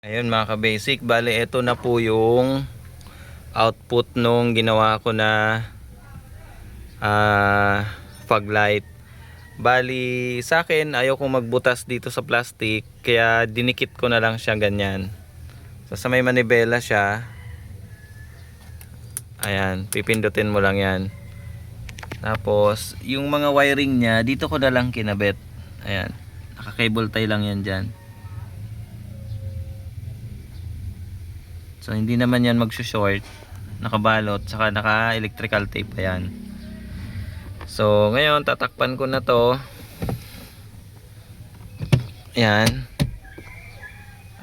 Ayun mga ka-basic, bali ito na po yung output nung ginawa ko na fog light. Bali sa akin ayaw kong magbutas dito sa plastic, kaya dinikit ko na lang siya ganyan. So sa may manibela siya, ayan, pipindutin mo lang yan. Tapos yung mga wiring nya dito ko na lang kinabit. Ayan, naka-cable tie lang yan dyan. So hindi naman yan magso-short, nakabalot, saka naka-electrical tape. Ayan. So ngayon tatakpan ko na to. Ayan.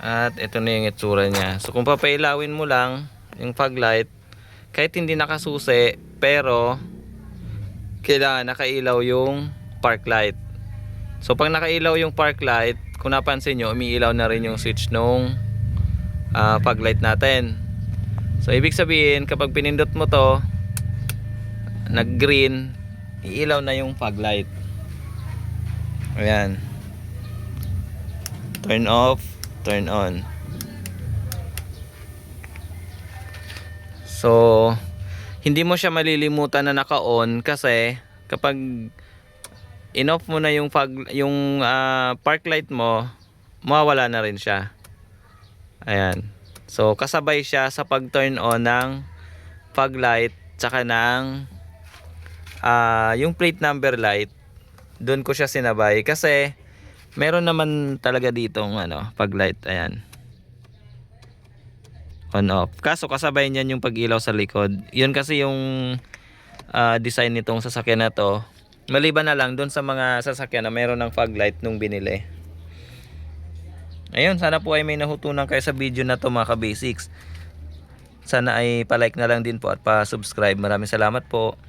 At ito na yung itsura niya. So kung papailawin mo lang yung fog light, kahit hindi nakasusi, pero kailangan nakailaw yung park light. So pag nakailaw yung park light, kung napansin nyo, umiilaw na rin yung switch nung fog light natin. So ibig sabihin, kapag pinindot mo to, nag green, iilaw na yung fog light. Ayan. Turn off, turn on. So hindi mo siya malilimutan na naka-on, kasi kapag in-off mo na yung park light mo, mawawala na rin siya. Ayan. So kasabay siya sa pag-turn on ng fog light tsaka ng yung plate number light. Doon ko siya sinabay kasi meron naman talaga ditong fog light. Ayan. On off. Kaso kasabay niyan yung pag-ilaw sa likod. Yun kasi yung design nitong sasakyan na to. Maliban na lang doon sa mga sasakyan na meron ng fog light nung binili. Ayun, sana po ay may nahutunan kayo sa video na to mga ka-basics. Sana ay pa-like na lang din po at pa-subscribe. Maraming salamat po.